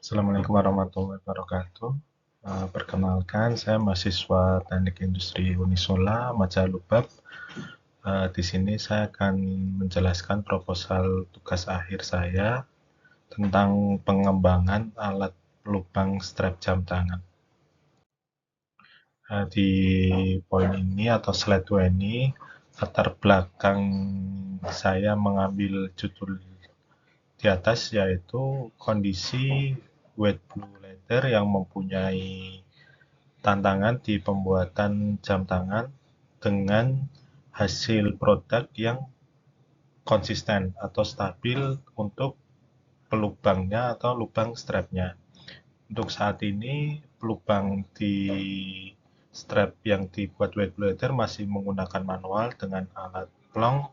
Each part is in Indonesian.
Assalamualaikum warahmatullahi wabarakatuh. Perkenalkan, saya mahasiswa Teknik Industri Unisola Majalubab. Di sini saya akan menjelaskan proposal tugas akhir saya tentang pengembangan alat lubang strap jam tangan. Di poin ini atau slide 2 ini, latar belakang saya mengambil judul di atas yaitu kondisi wet blue leather yang mempunyai tantangan di pembuatan jam tangan dengan hasil produk yang konsisten atau stabil untuk pelubangnya atau lubang strapnya. Untuk saat ini, pelubang di strap yang dibuat wet leather masih menggunakan manual dengan alat plong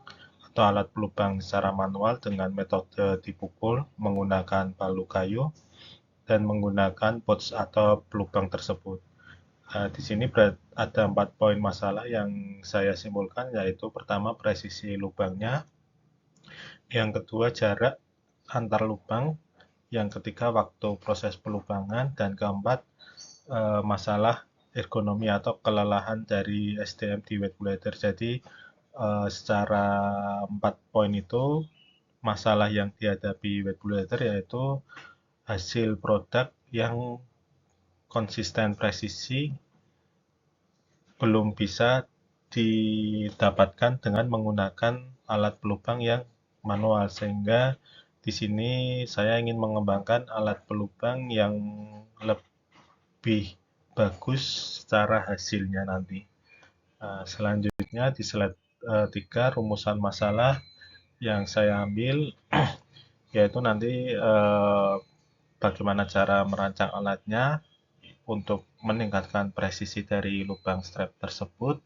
atau alat pelubang secara manual dengan metode dipukul menggunakan palu kayu dan menggunakan pouch atau pelubang tersebut. Di sini ada 4 poin masalah yang saya simpulkan, yaitu pertama presisi lubangnya, yang kedua jarak antar lubang, yang ketiga waktu proses pelubangan, dan keempat masalah ergonomi atau kelelahan dari SDM di wet leather. Jadi secara 4 poin itu masalah yang dihadapi wet leather yaitu hasil produk yang konsisten presisi belum bisa didapatkan dengan menggunakan alat pelubang yang manual, sehingga di sini saya ingin mengembangkan alat pelubang yang lebih bagus secara hasilnya nanti. Selanjutnya di slide 3, rumusan masalah yang saya ambil yaitu nanti bagaimana cara merancang alatnya untuk meningkatkan presisi dari lubang strap tersebut.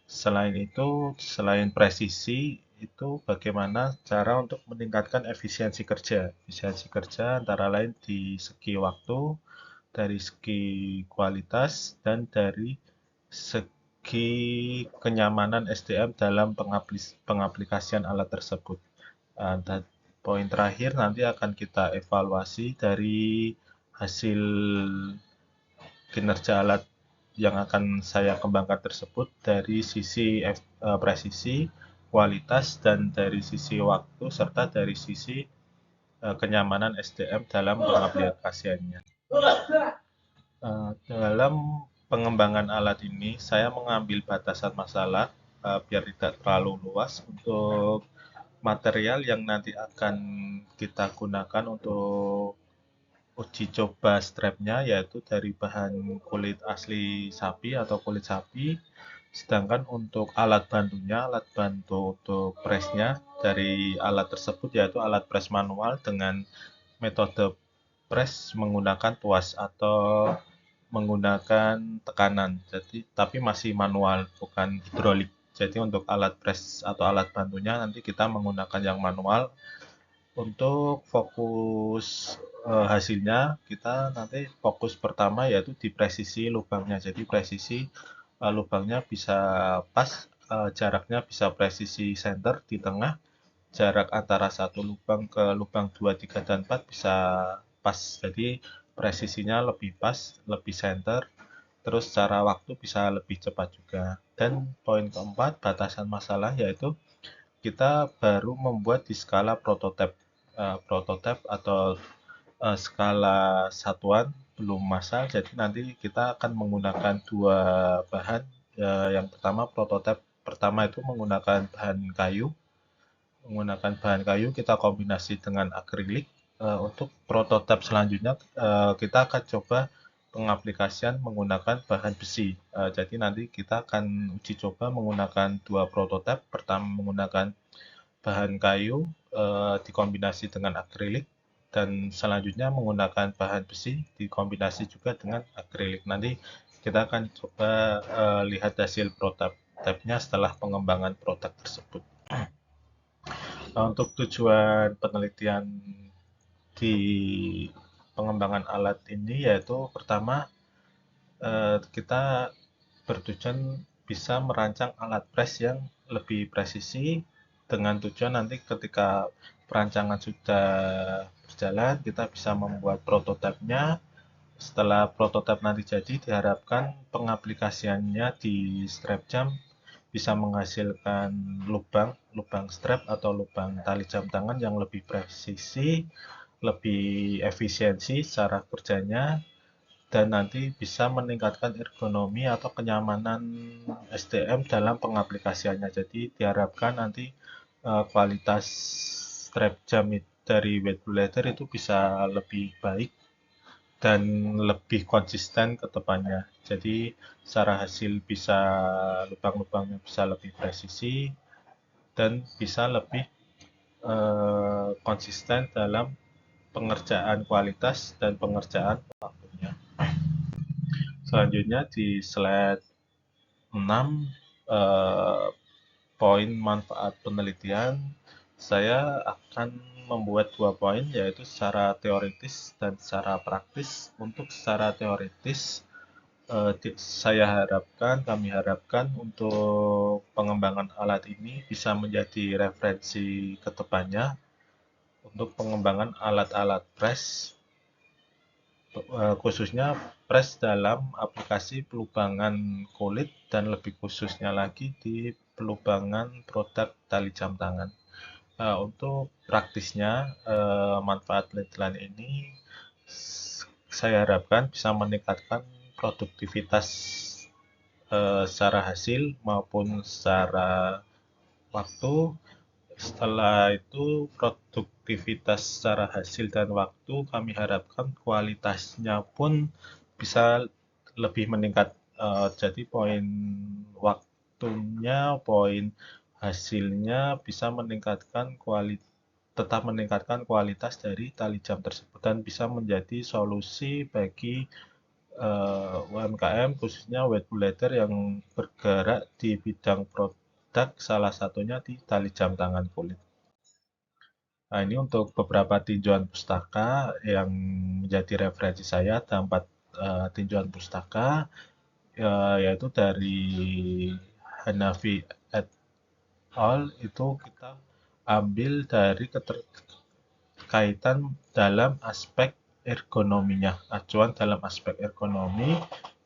Selain itu, selain presisi, itu bagaimana cara untuk meningkatkan efisiensi kerja. Efisiensi kerja antara lain di segi waktu, dari segi kualitas, dan dari segi kenyamanan SDM dalam pengaplikasian alat tersebut. Dan poin terakhir nanti akan kita evaluasi dari hasil kinerja alat yang akan saya kembangkan tersebut dari sisi presisi, kualitas, dan dari sisi waktu, serta dari sisi kenyamanan SDM dalam pengaplikasiannya. Dalam pengembangan alat ini, saya mengambil batasan masalah biar tidak terlalu luas untuk material yang nanti akan kita gunakan untuk uji coba strapnya, yaitu dari bahan kulit asli sapi atau kulit sapi. Sedangkan untuk alat bantunya, alat bantu untuk presnya dari alat tersebut yaitu alat pres manual dengan metode pres menggunakan tuas atau menggunakan tekanan. Jadi tapi masih manual, bukan hidrolik. Jadi untuk alat pres atau alat bantunya nanti kita menggunakan yang manual. Untuk fokus hasilnya, kita nanti fokus pertama yaitu di presisi lubangnya. Jadi presisi lubangnya bisa pas, jaraknya bisa presisi center di tengah, jarak antara satu lubang ke lubang 2, 3, dan 4 bisa pas. Jadi presisinya lebih pas, lebih center, terus secara waktu bisa lebih cepat juga. Dan poin keempat, batasan masalah, yaitu kita baru membuat di skala prototipe. Prototipe atau skala satuan belum massal, jadi nanti kita akan menggunakan dua bahan. Yang pertama, prototipe pertama itu menggunakan bahan kayu kita kombinasi dengan akrilik. Untuk prototipe selanjutnya kita akan coba pengaplikasian menggunakan bahan besi. Jadi nanti kita akan uji coba menggunakan dua prototipe. Pertama menggunakan bahan kayu dikombinasi dengan akrilik, dan selanjutnya menggunakan bahan besi dikombinasi juga dengan akrilik. Nanti kita akan coba lihat hasil prototipe-nya setelah pengembangan produk tersebut. Untuk tujuan penelitian di pengembangan alat ini yaitu pertama kita bertujuan bisa merancang alat pres yang lebih presisi dengan tujuan nanti ketika perancangan sudah berjalan, kita bisa membuat prototipenya. Setelah prototipe nanti jadi, diharapkan pengaplikasiannya di strap jam bisa menghasilkan lubang strap atau lubang tali jam tangan yang lebih presisi, lebih efisiensi cara kerjanya, dan nanti bisa meningkatkan ergonomi atau kenyamanan STM dalam pengaplikasiannya. Jadi diharapkan nanti kualitas strap jam dari weight leather itu bisa lebih baik dan lebih konsisten ke depannya. Jadi secara hasil bisa lubang-lubangnya bisa lebih presisi dan bisa lebih konsisten dalam pengerjaan kualitas dan pengerjaan waktunya. Selanjutnya di slide 6 poin manfaat penelitian, saya akan membuat 2 poin, yaitu secara teoritis dan secara praktis. Untuk secara teoritis, kami harapkan untuk pengembangan alat ini bisa menjadi referensi ke depannya untuk pengembangan alat-alat press, khususnya press dalam aplikasi pelubangan kulit dan lebih khususnya lagi di pelubangan produk tali jam tangan. Untuk praktisnya, manfaat penelitian ini saya harapkan bisa meningkatkan produktivitas secara hasil maupun secara waktu. Setelah itu produktivitas secara hasil dan waktu kami harapkan kualitasnya pun bisa lebih meningkat. Jadi poin waktunya, poin hasilnya bisa tetap meningkatkan kualitas dari tali jam tersebut dan bisa menjadi solusi bagi UMKM khususnya weight leather yang bergerak di bidang produk, salah satunya di tali jam tangan kulit. Nah, ini untuk beberapa tinjauan pustaka yang menjadi referensi saya. Ada 4 tinjauan pustaka, yaitu dari Hanafi et al. Itu kita ambil dari keterkaitan dalam aspek ergonominya. Acuan dalam aspek ergonomi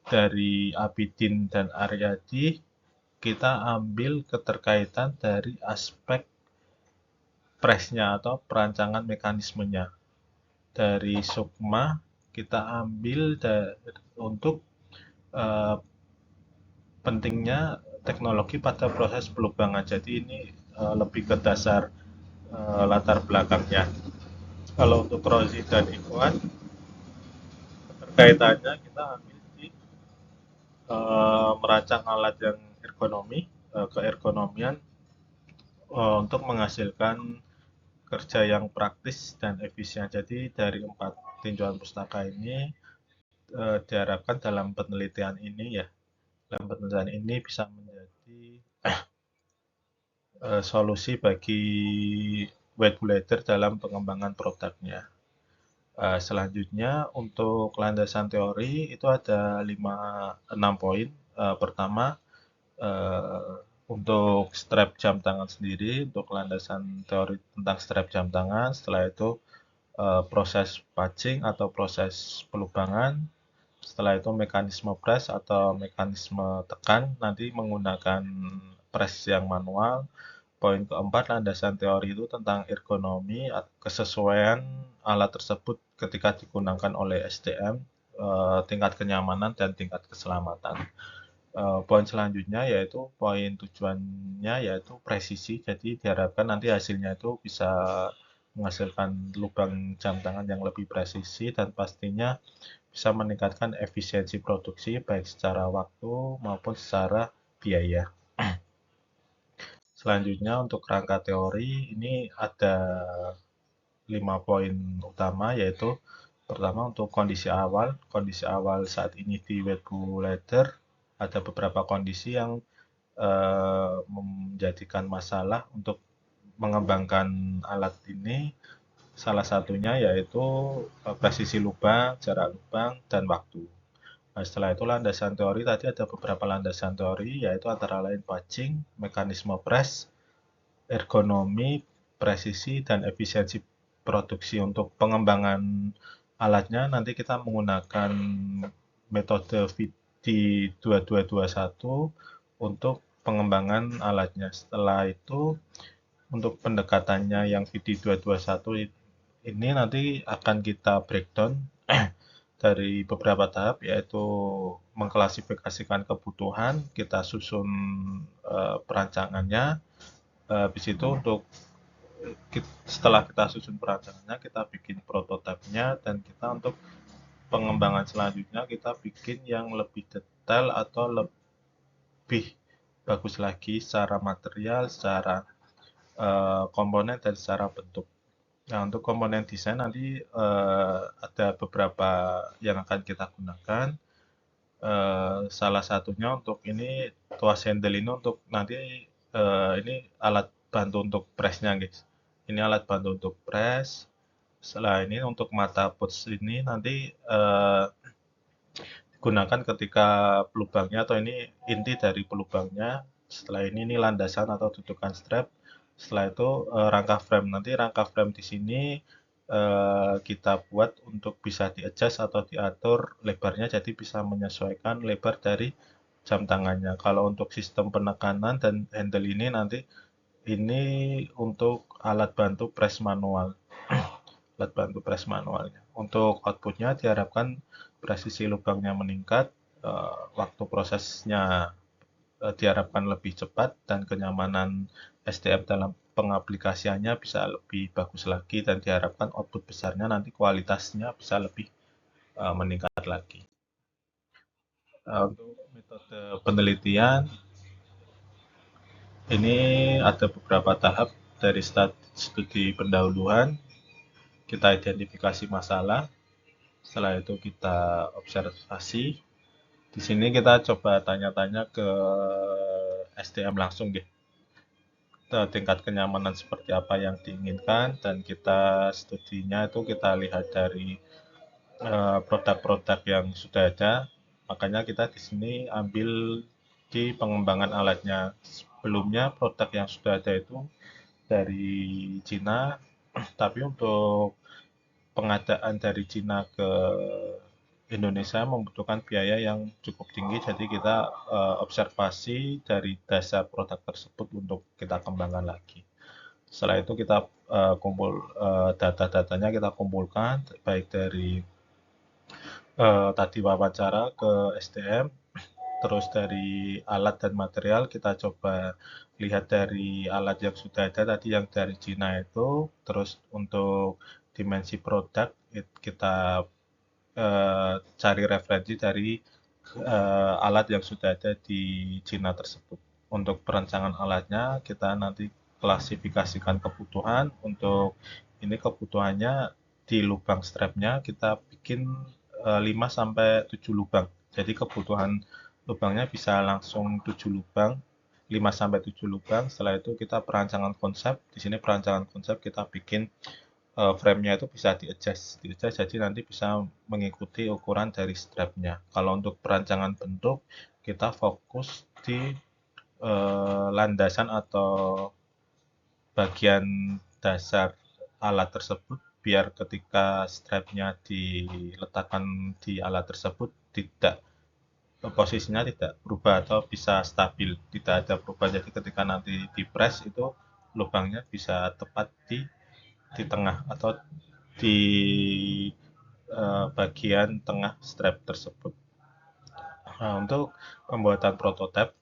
dari Abidin dan Aryadi, kita ambil keterkaitan dari aspek press-nya atau perancangan mekanismenya. Dari Sukma kita ambil untuk pentingnya teknologi pada proses pelubangan. Jadi ini lebih ke dasar latar belakangnya. Kalau untuk Rozi dan Ikhwan, keterkaitannya kita ambil di merancang alat yang ergonomi, keergonomian untuk menghasilkan kerja yang praktis dan efisien. Jadi dari 4 tinjauan pustaka ini diharapkan dalam penelitian ini bisa menjadi solusi bagi weight leather dalam pengembangan produknya. Selanjutnya untuk landasan teori itu ada 6 poin. Pertama, untuk strap jam tangan sendiri, untuk landasan teori tentang strap jam tangan. Setelah itu proses patching atau proses pelubangan. Setelah itu mekanisme press atau mekanisme tekan, nanti menggunakan press yang manual. Poin keempat, landasan teori itu tentang ergonomi, kesesuaian alat tersebut ketika digunakan oleh SDM, tingkat kenyamanan dan tingkat keselamatan. Poin selanjutnya yaitu poin tujuannya yaitu presisi. Jadi diharapkan nanti hasilnya itu bisa menghasilkan lubang jam tangan yang lebih presisi dan pastinya bisa meningkatkan efisiensi produksi baik secara waktu maupun secara biaya. Selanjutnya untuk rangka teori ini ada 5 poin utama, yaitu pertama untuk kondisi awal. Kondisi awal saat ini di weight leather ada beberapa kondisi yang menjadikan masalah untuk mengembangkan alat ini. Salah satunya yaitu presisi lubang, jarak lubang, dan waktu. Nah, setelah itu landasan teori tadi ada beberapa landasan teori, yaitu antara lain patching, mekanisme press, ergonomi, presisi, dan efisiensi produksi. Untuk pengembangan alatnya nanti kita menggunakan metode VD2221 untuk pengembangan alatnya. Setelah itu untuk pendekatannya yang VD221 ini nanti akan kita breakdown dari beberapa tahap, yaitu mengklasifikasikan kebutuhan, kita susun perancangannya. Habis itu setelah kita susun perancangannya, kita bikin prototipenya, dan kita untuk pengembangan selanjutnya kita bikin yang lebih detail atau lebih bagus lagi secara material, secara komponen, dan secara bentuk. Nah, untuk komponen desain nanti ada beberapa yang akan kita gunakan. Salah satunya untuk ini tuas handle ini untuk nanti ini alat bantu untuk pressnya, guys. Ini alat bantu untuk press. Setelah ini untuk mata pouch ini nanti digunakan ketika pelubangnya, atau ini inti dari pelubangnya. Setelah ini landasan atau dudukan strap. Setelah itu rangka frame. Nanti rangka frame di sini kita buat untuk bisa di-adjust atau diatur lebarnya, jadi bisa menyesuaikan lebar dari jam tangannya. Kalau untuk sistem penekanan dan handle ini nanti ini untuk alat bantu press manual. Alat bantu press manualnya. Untuk outputnya diharapkan presisi lubangnya meningkat, waktu prosesnya diharapkan lebih cepat, dan kenyamanan SDM dalam pengaplikasiannya bisa lebih bagus lagi, dan diharapkan output besarnya nanti kualitasnya bisa lebih meningkat lagi. Untuk metode penelitian ini ada beberapa tahap. Dari studi pendahuluan, kita identifikasi masalah, setelah itu kita observasi. Di sini kita coba tanya-tanya ke SDM langsung, deh. Tingkat kenyamanan seperti apa yang diinginkan, dan kita studinya itu kita lihat dari produk-produk yang sudah ada. Makanya kita di sini ambil di pengembangan alatnya. Sebelumnya produk yang sudah ada itu dari Cina, tapi untuk pengadaan dari Cina ke Indonesia membutuhkan biaya yang cukup tinggi, jadi kita observasi dari dasar produk tersebut untuk kita kembangkan lagi. Setelah itu kita data-datanya kita kumpulkan, baik dari tadi wawancara ke SDM, terus dari alat dan material kita coba lihat dari alat yang sudah ada tadi yang dari Cina itu, terus untuk dimensi produk kita cari referensi dari alat yang sudah ada di Cina tersebut. Untuk perancangan alatnya kita nanti klasifikasikan kebutuhan. Untuk ini kebutuhannya di lubang strapnya kita bikin 5 sampai 7 lubang. Jadi kebutuhan lubangnya bisa langsung 7 lubang, 5 sampai 7 lubang. Setelah itu kita perancangan konsep. Di sini perancangan konsep kita bikin frame-nya itu bisa di-adjust, jadi nanti bisa mengikuti ukuran dari strapnya. Kalau untuk perancangan bentuk, kita fokus di landasan atau bagian dasar alat tersebut, biar ketika strapnya diletakkan di alat tersebut posisinya tidak berubah atau bisa stabil, tidak ada perubahan. Jadi ketika nanti di press itu lubangnya bisa tepat di tengah atau di bagian tengah strap tersebut. Nah, untuk pembuatan prototipe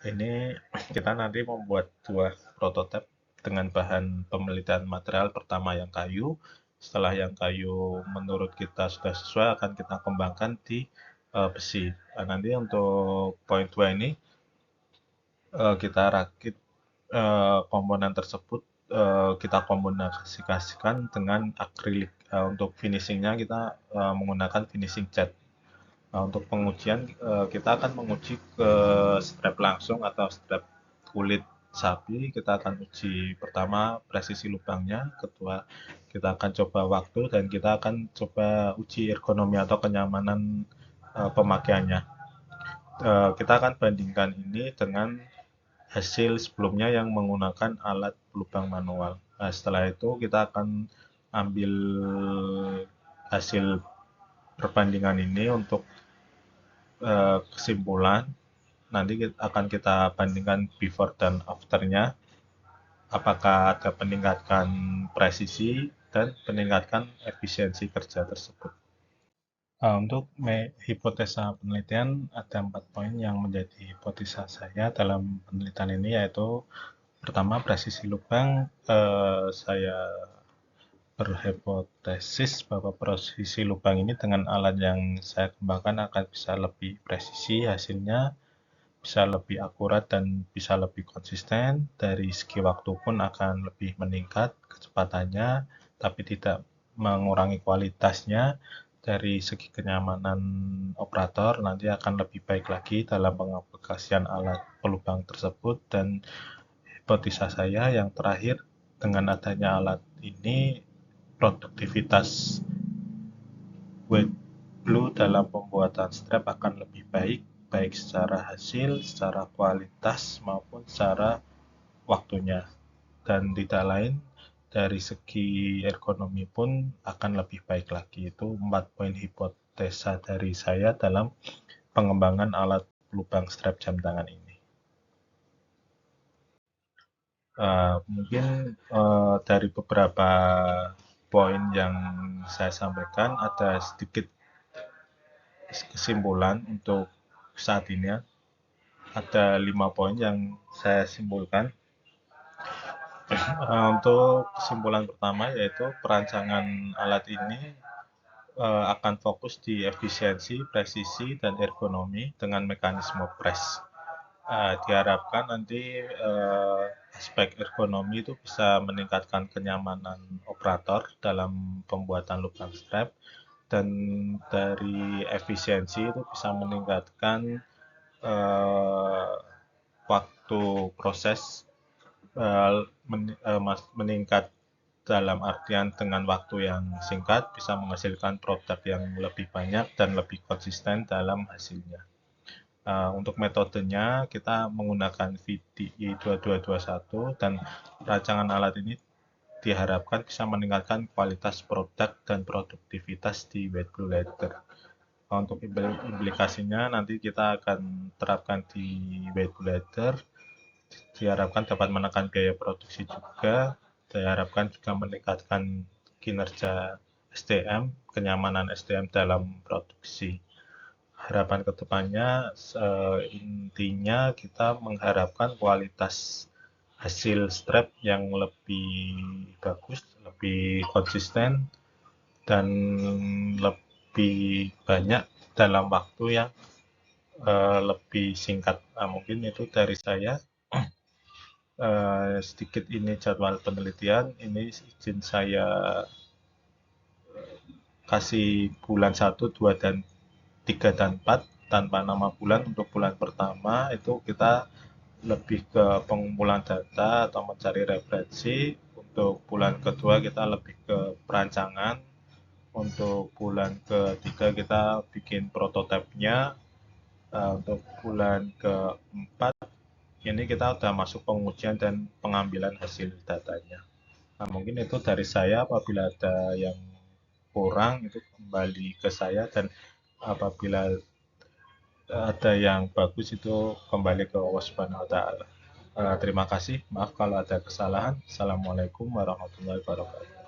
ini kita nanti membuat 2 prototipe dengan bahan pemilihan material. Pertama yang kayu, setelah yang kayu menurut kita sudah sesuai akan kita kembangkan di besi. Nah, nanti untuk poin 2 ini kita rakit komponen tersebut, kita kombinasikan dengan akrilik. Untuk finishingnya kita menggunakan finishing cat. Nah, untuk pengujian kita akan menguji ke strap langsung atau strap kulit sapi. Kita akan uji pertama presisi lubangnya, kedua kita akan coba waktu, dan kita akan coba uji ergonomi atau kenyamanan pemakaiannya. Kita akan bandingkan ini dengan hasil sebelumnya yang menggunakan alat pelubang manual. Nah, setelah itu kita akan ambil hasil perbandingan ini untuk kesimpulan. Nanti akan kita bandingkan before dan afternya, apakah ada peningkatan presisi dan peningkatan efisiensi kerja tersebut. Untuk hipotesa penelitian, ada 4 poin yang menjadi hipotesa saya dalam penelitian ini, yaitu pertama, presisi lubang. Saya berhipotesis bahwa presisi lubang ini dengan alat yang saya kembangkan akan bisa lebih presisi hasilnya, bisa lebih akurat dan bisa lebih konsisten. Dari segi waktu pun akan lebih meningkat kecepatannya, tapi tidak mengurangi kualitasnya. Dari segi kenyamanan operator nanti akan lebih baik lagi dalam pengaplikasian alat pelubang tersebut. Dan hipotesa saya yang terakhir, dengan adanya alat ini produktivitas White Blue dalam pembuatan strap akan lebih baik, baik secara hasil, secara kualitas, maupun secara waktunya. Dan tidak lain, dari segi ergonomi pun akan lebih baik lagi. Itu 4 poin hipotesa dari saya dalam pengembangan alat lubang strap jam tangan ini. Mungkin dari beberapa poin yang saya sampaikan, ada sedikit kesimpulan untuk saat ini. Ada 5 poin yang saya simpulkan. Untuk kesimpulan pertama, yaitu perancangan alat ini akan fokus di efisiensi, presisi, dan ergonomi dengan mekanisme press. Diharapkan nanti aspek ergonomi itu bisa meningkatkan kenyamanan operator dalam pembuatan lubang strap, dan dari efisiensi itu bisa meningkatkan waktu proses, meningkat dalam artian dengan waktu yang singkat bisa menghasilkan produk yang lebih banyak dan lebih konsisten dalam hasilnya. Untuk metodenya kita menggunakan VDE 2221, dan rancangan alat ini diharapkan bisa meningkatkan kualitas produk dan produktivitas di White Blue Leather. Untuk implikasinya nanti kita akan terapkan di White Blue Leather, diharapkan dapat menekan biaya produksi juga, diharapkan juga meningkatkan kinerja SDM, kenyamanan SDM dalam produksi. Harapan kedepannya, intinya kita mengharapkan kualitas hasil strap yang lebih bagus, lebih konsisten, dan lebih banyak dalam waktu yang lebih singkat. Mungkin itu dari saya. Sedikit ini jadwal penelitian. Ini izin saya kasih bulan 1, 2, dan 3, dan 4 tanpa nama bulan. Untuk bulan pertama itu kita lebih ke pengumpulan data atau mencari referensi. Untuk bulan kedua kita lebih ke perancangan. Untuk bulan ketiga kita bikin prototipenya. Untuk bulan keempat ini kita udah masuk pengujian dan pengambilan hasil datanya. Mungkin itu dari saya. Apabila ada yang kurang itu kembali ke saya, dan apabila ada yang bagus itu kembali ke Allah Subhanahu wa Ta'ala. Terima kasih, maaf kalau ada kesalahan. Assalamualaikum warahmatullahi wabarakatuh.